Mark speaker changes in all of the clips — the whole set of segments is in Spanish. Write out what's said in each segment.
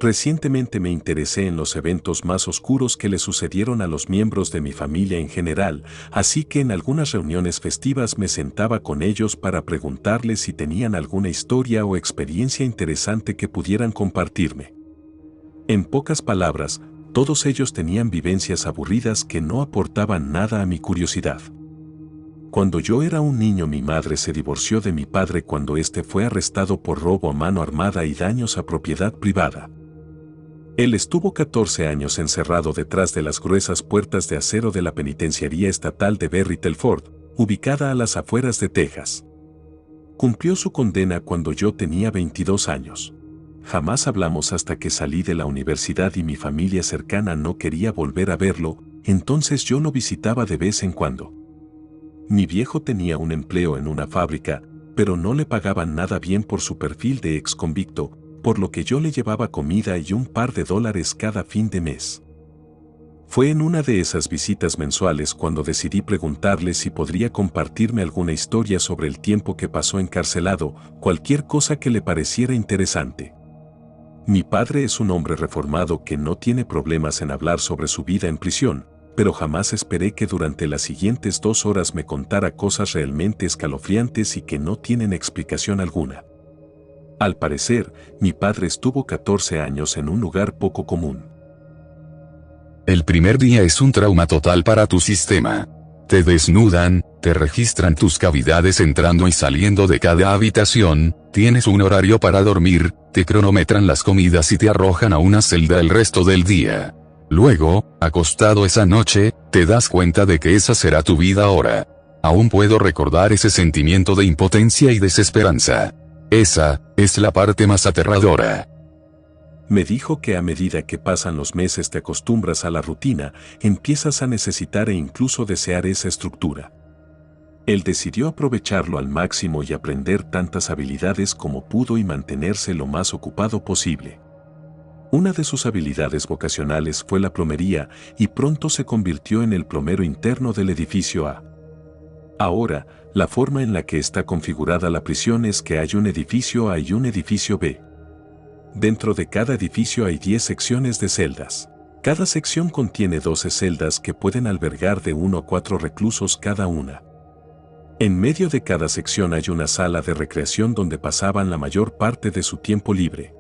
Speaker 1: Recientemente me interesé en los eventos más oscuros que le sucedieron a los miembros de mi familia en general, así que en algunas reuniones festivas me sentaba con ellos para preguntarles si tenían alguna historia o experiencia interesante que pudieran compartirme. En pocas palabras, todos ellos tenían vivencias aburridas que no aportaban nada a mi curiosidad. Cuando yo era un niño, mi madre se divorció de mi padre cuando éste fue arrestado por robo a mano armada y daños a propiedad privada. Él estuvo 14 años encerrado detrás de las gruesas puertas de acero de la Penitenciaría Estatal de Berry Telford, ubicada a las afueras de Texas. Cumplió su condena cuando yo tenía 22 años. Jamás hablamos hasta que salí de la universidad y mi familia cercana no quería volver a verlo, entonces yo lo visitaba de vez en cuando. Mi viejo tenía un empleo en una fábrica, pero no le pagaban nada bien por su perfil de ex convicto, por lo que yo le llevaba comida y un par de dólares cada fin de mes. Fue en una de esas visitas mensuales cuando decidí preguntarle si podría compartirme alguna historia sobre el tiempo que pasó encarcelado, cualquier cosa que le pareciera interesante. Mi padre es un hombre reformado que no tiene problemas en hablar sobre su vida en prisión, pero jamás esperé que durante las siguientes 2 horas me contara cosas realmente escalofriantes y que no tienen explicación alguna. Al parecer, mi padre estuvo 14 años en un lugar poco común.
Speaker 2: El primer día es un trauma total para tu sistema. Te desnudan, te registran tus cavidades entrando y saliendo de cada habitación, tienes un horario para dormir, te cronometran las comidas y te arrojan a una celda el resto del día. Luego, acostado esa noche, te das cuenta de que esa será tu vida ahora. Aún puedo recordar ese sentimiento de impotencia y desesperanza. Esa es la parte más aterradora.
Speaker 1: Me dijo que a medida que pasan los meses te acostumbras a la rutina, empiezas a necesitar e incluso desear esa estructura. Él decidió aprovecharlo al máximo y aprender tantas habilidades como pudo y mantenerse lo más ocupado posible. Una de sus habilidades vocacionales fue la plomería y pronto se convirtió en el plomero interno del edificio A. Ahora, la forma en la que está configurada la prisión es que hay un edificio A y un edificio B. Dentro de cada edificio hay 10 secciones de celdas. Cada sección contiene 12 celdas que pueden albergar de 1 a 4 reclusos cada una. En medio de cada sección hay una sala de recreación donde pasaban la mayor parte de su tiempo libre.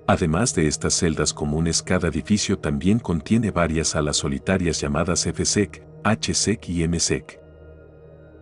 Speaker 1: Además de estas celdas comunes, cada edificio también contiene varias salas solitarias llamadas FSEC, HSEC y MSEC.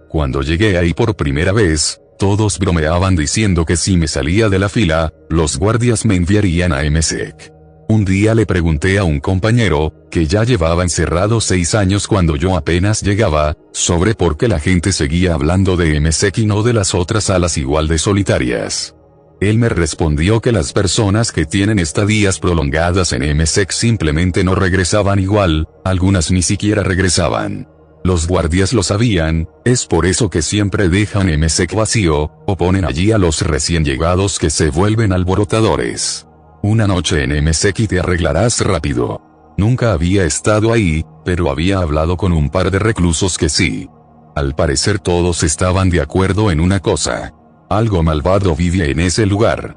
Speaker 2: Cuando llegué ahí por primera vez, todos bromeaban diciendo que si me salía de la fila, los guardias me enviarían a MSEC. Un día le pregunté a un compañero, que ya llevaba encerrado 6 años cuando yo apenas llegaba, sobre por qué la gente seguía hablando de MSEC y no de las otras salas igual de solitarias. Él me respondió que las personas que tienen estadías prolongadas en MSEC simplemente no regresaban igual, algunas ni siquiera regresaban. Los guardias lo sabían, es por eso que siempre dejan MSEC vacío, o ponen allí a los recién llegados que se vuelven alborotadores. Una noche en MSEC y te arreglarás rápido. Nunca había estado ahí, pero había hablado con un par de reclusos que sí. Al parecer todos estaban de acuerdo en una cosa. Algo malvado vive en ese lugar.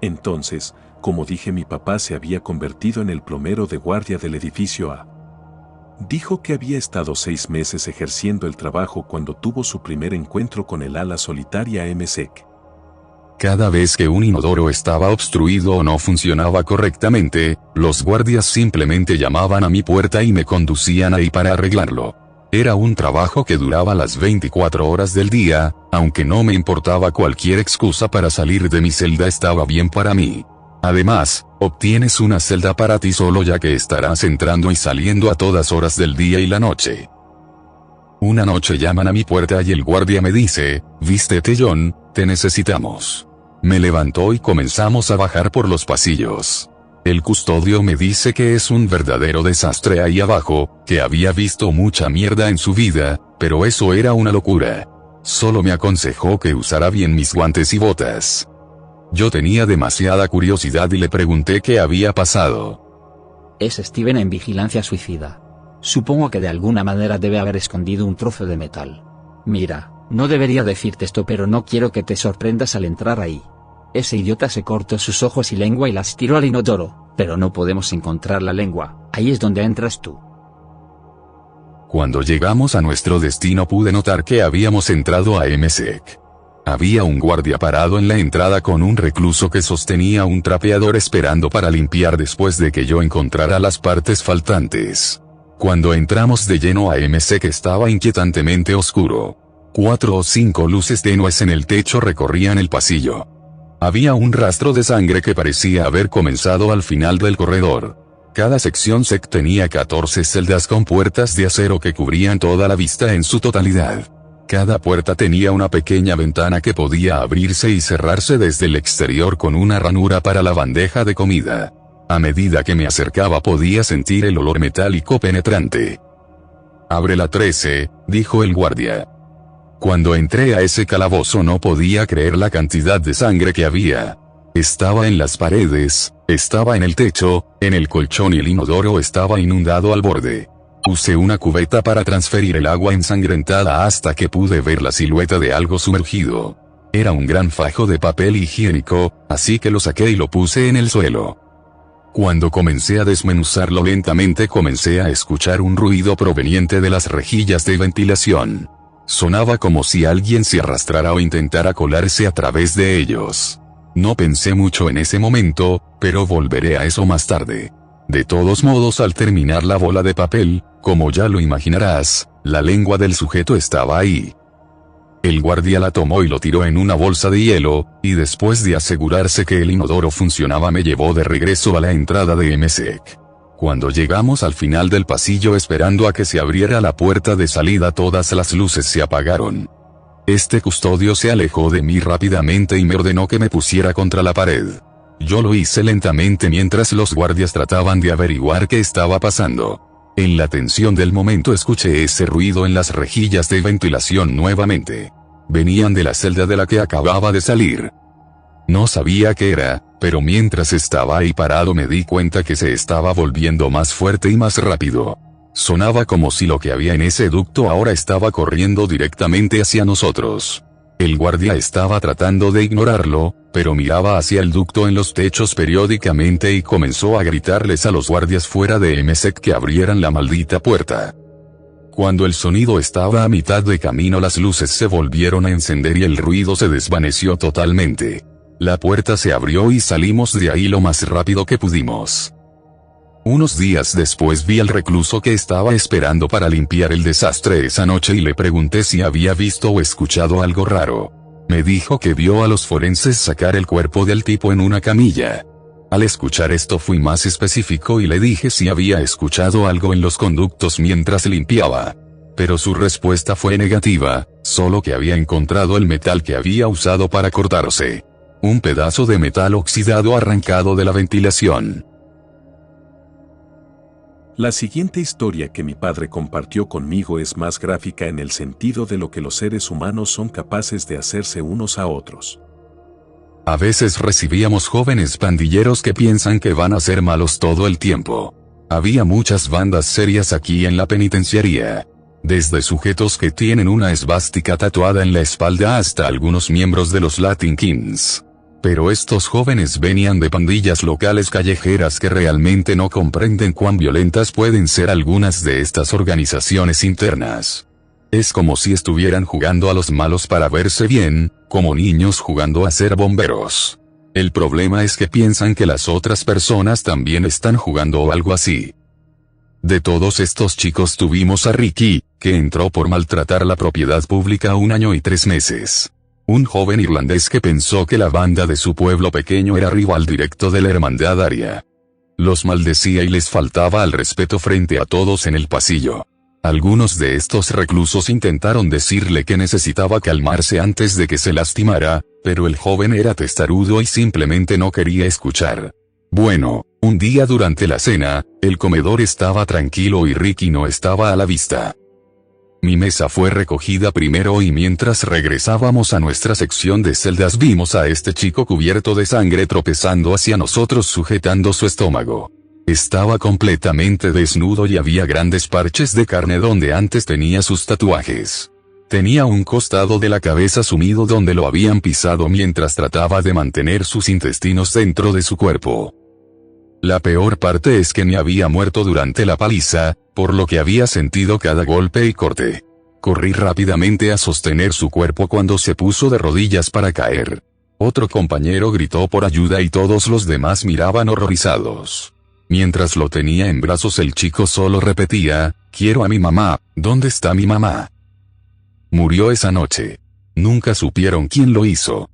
Speaker 1: Entonces, como dije, mi papá se había convertido en el plomero de guardia del edificio A. Dijo que había estado 6 meses ejerciendo el trabajo cuando tuvo su primer encuentro con el ala solitaria MSEC.
Speaker 2: Cada vez que un inodoro estaba obstruido o no funcionaba correctamente, los guardias simplemente llamaban a mi puerta y me conducían ahí para arreglarlo. Era un trabajo que duraba las 24 horas del día, aunque no me importaba cualquier excusa para salir de mi celda estaba bien para mí. Además, obtienes una celda para ti solo ya que estarás entrando y saliendo a todas horas del día y la noche. Una noche llaman a mi puerta y el guardia me dice, «Vístete John, te necesitamos». Me levantó y comenzamos a bajar por los pasillos. El custodio me dice que es un verdadero desastre ahí abajo, que había visto mucha mierda en su vida, pero eso era una locura. Solo me aconsejó que usara bien mis guantes y botas. Yo tenía demasiada curiosidad y le pregunté qué había pasado.
Speaker 3: Es Steven en vigilancia suicida. Supongo que de alguna manera debe haber escondido un trozo de metal. Mira, no debería decirte esto, pero no quiero que te sorprendas al entrar ahí. Ese idiota se cortó sus ojos y lengua y las tiró al inodoro, pero no podemos encontrar la lengua, ahí es donde entras tú.
Speaker 2: Cuando llegamos a nuestro destino pude notar que habíamos entrado a MSEC. Había un guardia parado en la entrada con un recluso que sostenía un trapeador esperando para limpiar después de que yo encontrara las partes faltantes. Cuando entramos de lleno a MSEC estaba inquietantemente oscuro. 4 o 5 luces tenues en el techo recorrían el pasillo. Había un rastro de sangre que parecía haber comenzado al final del corredor. Cada sección SEC tenía 14 celdas con puertas de acero que cubrían toda la vista en su totalidad. Cada puerta tenía una pequeña ventana que podía abrirse y cerrarse desde el exterior con una ranura para la bandeja de comida. A medida que me acercaba podía sentir el olor metálico penetrante. «Abre la 13», dijo el guardia. Cuando entré a ese calabozo no podía creer la cantidad de sangre que había. Estaba en las paredes, estaba en el techo, en el colchón y el inodoro estaba inundado al borde. Usé una cubeta para transferir el agua ensangrentada hasta que pude ver la silueta de algo sumergido. Era un gran fajo de papel higiénico, así que lo saqué y lo puse en el suelo. Cuando comencé a desmenuzarlo lentamente comencé a escuchar un ruido proveniente de las rejillas de ventilación. Sonaba como si alguien se arrastrara o intentara colarse a través de ellos. No pensé mucho en ese momento, pero volveré a eso más tarde. De todos modos, al terminar la bola de papel, como ya lo imaginarás, la lengua del sujeto estaba ahí. El guardia la tomó y lo tiró en una bolsa de hielo, y después de asegurarse que el inodoro funcionaba me llevó de regreso a la entrada de MSEC. Cuando llegamos al final del pasillo esperando a que se abriera la puerta de salida todas las luces se apagaron. Este custodio se alejó de mí rápidamente y me ordenó que me pusiera contra la pared. Yo lo hice lentamente mientras los guardias trataban de averiguar qué estaba pasando. En la tensión del momento escuché ese ruido en las rejillas de ventilación nuevamente. Venían de la celda de la que acababa de salir. No sabía qué era, pero mientras estaba ahí parado me di cuenta que se estaba volviendo más fuerte y más rápido. Sonaba como si lo que había en ese ducto ahora estaba corriendo directamente hacia nosotros. El guardia estaba tratando de ignorarlo, pero miraba hacia el ducto en los techos periódicamente y comenzó a gritarles a los guardias fuera de MSEC que abrieran la maldita puerta. Cuando el sonido estaba a mitad de camino las luces se volvieron a encender y el ruido se desvaneció totalmente. La puerta se abrió y salimos de ahí lo más rápido que pudimos. Unos días después vi al recluso que estaba esperando para limpiar el desastre esa noche y le pregunté si había visto o escuchado algo raro. Me dijo que vio a los forenses sacar el cuerpo del tipo en una camilla. Al escuchar esto fui más específico y le dije si había escuchado algo en los conductos mientras limpiaba. Pero su respuesta fue negativa, solo que había encontrado el metal que había usado para cortarse. Un pedazo de metal oxidado arrancado de la ventilación.
Speaker 1: La siguiente historia que mi padre compartió conmigo es más gráfica en el sentido de lo que los seres humanos son capaces de hacerse unos a otros.
Speaker 2: A veces recibíamos jóvenes pandilleros que piensan que van a ser malos todo el tiempo. Había muchas bandas serias aquí en la penitenciaría. Desde sujetos que tienen una esvástica tatuada en la espalda hasta algunos miembros de los Latin Kings. Pero estos jóvenes venían de pandillas locales callejeras que realmente no comprenden cuán violentas pueden ser algunas de estas organizaciones internas. Es como si estuvieran jugando a los malos para verse bien, como niños jugando a ser bomberos. El problema es que piensan que las otras personas también están jugando o algo así. De todos estos chicos tuvimos a Ricky, que entró por maltratar la propiedad pública 1 año y 3 meses. Un joven irlandés que pensó que la banda de su pueblo pequeño era rival directo de la hermandad aria. Los maldecía y les faltaba al respeto frente a todos en el pasillo. Algunos de estos reclusos intentaron decirle que necesitaba calmarse antes de que se lastimara, pero el joven era testarudo y simplemente no quería escuchar. Bueno, un día durante la cena, el comedor estaba tranquilo y Ricky no estaba a la vista. Mi mesa fue recogida primero y mientras regresábamos a nuestra sección de celdas vimos a este chico cubierto de sangre tropezando hacia nosotros sujetando su estómago. Estaba completamente desnudo y había grandes parches de carne donde antes tenía sus tatuajes. Tenía un costado de la cabeza sumido donde lo habían pisado mientras trataba de mantener sus intestinos dentro de su cuerpo. La peor parte es que ni había muerto durante la paliza, por lo que había sentido cada golpe y corte. Corrí rápidamente a sostener su cuerpo cuando se puso de rodillas para caer. Otro compañero gritó por ayuda y todos los demás miraban horrorizados. Mientras lo tenía en brazos el chico solo repetía, «Quiero a mi mamá, ¿dónde está mi mamá?». Murió esa noche. Nunca supieron quién lo hizo.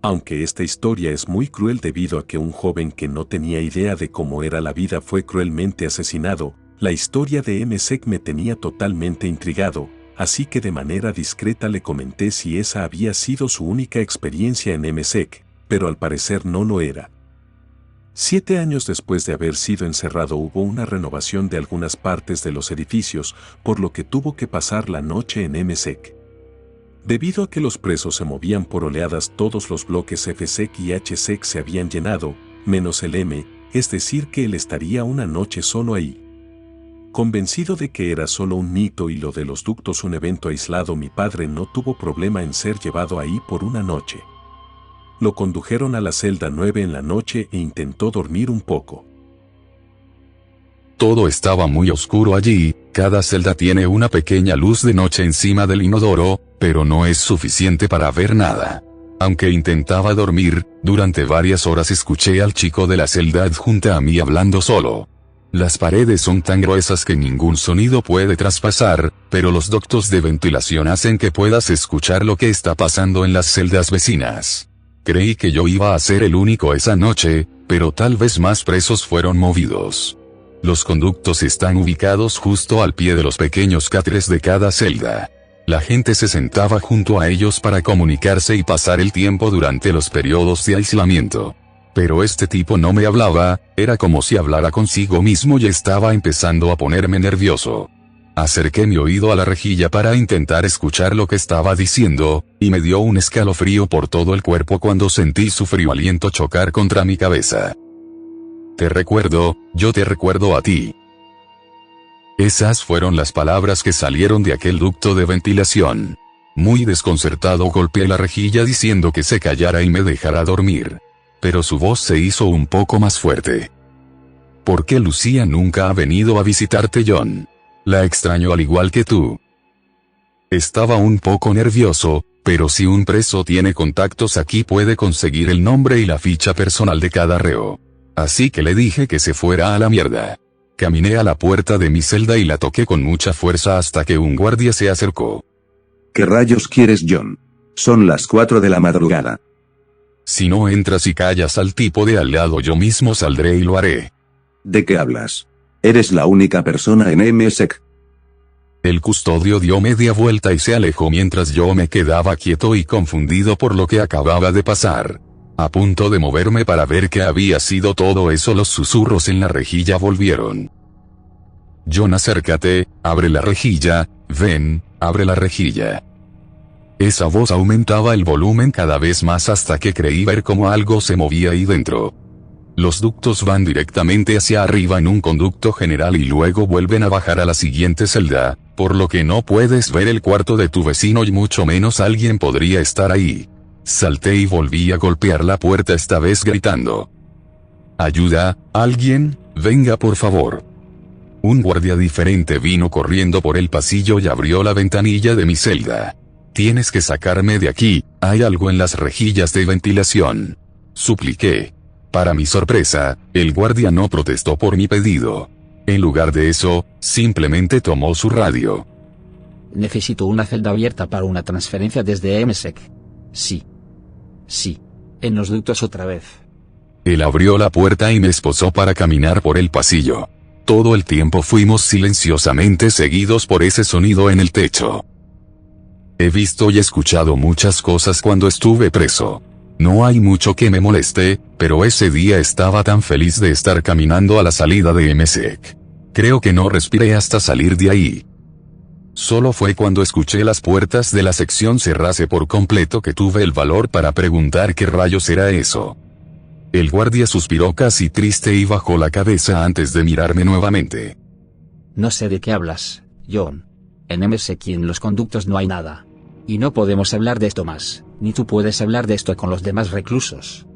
Speaker 1: Aunque esta historia es muy cruel debido a que un joven que no tenía idea de cómo era la vida fue cruelmente asesinado, la historia de MSEC me tenía totalmente intrigado, así que de manera discreta le comenté si esa había sido su única experiencia en MSEC, pero al parecer no lo era. 7 años después de haber sido encerrado hubo una renovación de algunas partes de los edificios, por lo que tuvo que pasar la noche en MSEC. Debido a que los presos se movían por oleadas, todos los bloques FSEC y HSEC se habían llenado, menos el M, es decir que él estaría una noche solo ahí. Convencido de que era solo un mito y lo de los ductos un evento aislado, mi padre no tuvo problema en ser llevado ahí por una noche. Lo condujeron a la celda 9 en la noche e intentó dormir un poco.
Speaker 2: Todo estaba muy oscuro allí, cada celda tiene una pequeña luz de noche encima del inodoro, pero no es suficiente para ver nada. Aunque intentaba dormir, durante varias horas escuché al chico de la celda adjunta a mí hablando solo. Las paredes son tan gruesas que ningún sonido puede traspasar, pero los ductos de ventilación hacen que puedas escuchar lo que está pasando en las celdas vecinas. Creí que yo iba a ser el único esa noche, pero tal vez más presos fueron movidos. Los conductos están ubicados justo al pie de los pequeños cáteres de cada celda. La gente se sentaba junto a ellos para comunicarse y pasar el tiempo durante los periodos de aislamiento. Pero este tipo no me hablaba, era como si hablara consigo mismo y estaba empezando a ponerme nervioso. Acerqué mi oído a la rejilla para intentar escuchar lo que estaba diciendo, y me dio un escalofrío por todo el cuerpo cuando sentí su frío aliento chocar contra mi cabeza. Te recuerdo, yo te recuerdo a ti. Esas fueron las palabras que salieron de aquel ducto de ventilación. Muy desconcertado golpeé la rejilla diciendo que se callara y me dejara dormir. Pero su voz se hizo un poco más fuerte. ¿Por qué Lucía nunca ha venido a visitarte, John? La extraño al igual que tú. Estaba un poco nervioso, pero si un preso tiene contactos aquí puede conseguir el nombre y la ficha personal de cada reo. Así que le dije que se fuera a la mierda. Caminé a la puerta de mi celda y la toqué con mucha fuerza hasta que un guardia se acercó.
Speaker 4: ¿Qué rayos quieres, John? Son las 4 de la madrugada.
Speaker 2: Si no entras y callas al tipo de al lado, yo mismo saldré y lo haré.
Speaker 4: ¿De qué hablas? Eres la única persona en MSEC.
Speaker 2: El custodio dio media vuelta y se alejó mientras yo me quedaba quieto y confundido por lo que acababa de pasar. A punto de moverme para ver qué había sido todo eso, los susurros en la rejilla volvieron. John, acércate, abre la rejilla, ven, abre la rejilla. Esa voz aumentaba el volumen cada vez más hasta que creí ver cómo algo se movía ahí dentro. Los ductos van directamente hacia arriba en un conducto general y luego vuelven a bajar a la siguiente celda, por lo que no puedes ver el cuarto de tu vecino y mucho menos alguien podría estar ahí. Salté y volví a golpear la puerta, esta vez gritando. «Ayuda, alguien, venga por favor». Un guardia diferente vino corriendo por el pasillo y abrió la ventanilla de mi celda. «Tienes que sacarme de aquí, hay algo en las rejillas de ventilación», supliqué. Para mi sorpresa, el guardia no protestó por mi pedido. En lugar de eso, simplemente tomó su radio.
Speaker 3: Necesito una celda abierta para una transferencia desde MSEC. Sí. Sí. En los ductos otra vez.
Speaker 2: Él abrió la puerta y me esposó para caminar por el pasillo. Todo el tiempo fuimos silenciosamente seguidos por ese sonido en el techo. He visto y escuchado muchas cosas cuando estuve preso. No hay mucho que me moleste, pero ese día estaba tan feliz de estar caminando a la salida de MSEC. Creo que no respiré hasta salir de ahí. Solo fue cuando escuché las puertas de la sección cerrarse por completo que tuve el valor para preguntar qué rayos era eso. El guardia suspiró casi triste y bajó la cabeza antes de mirarme nuevamente.
Speaker 3: No sé de qué hablas, John. En MSX y en los conductos no hay nada. Y no podemos hablar de esto más, ni tú puedes hablar de esto con los demás reclusos.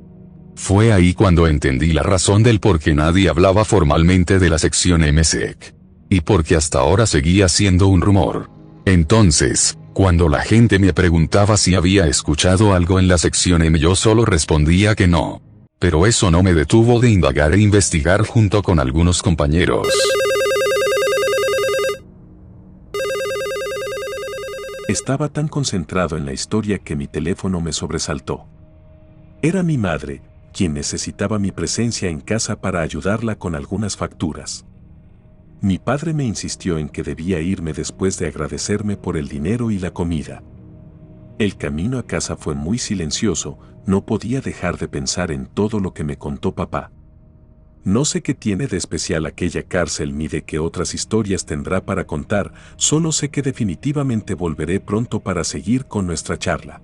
Speaker 2: Fue ahí cuando entendí la razón del por qué nadie hablaba formalmente de la sección MSEC. Y porque hasta ahora seguía siendo un rumor. Entonces, cuando la gente me preguntaba si había escuchado algo en la sección M, yo solo respondía que no. Pero eso no me detuvo de indagar e investigar junto con algunos compañeros.
Speaker 1: Estaba tan concentrado en la historia que mi teléfono me sobresaltó. Era mi madre, quien necesitaba mi presencia en casa para ayudarla con algunas facturas. Mi padre me insistió en que debía irme después de agradecerme por el dinero y la comida. El camino a casa fue muy silencioso, no podía dejar de pensar en todo lo que me contó papá. No sé qué tiene de especial aquella cárcel ni de qué otras historias tendrá para contar, solo sé que definitivamente volveré pronto para seguir con nuestra charla.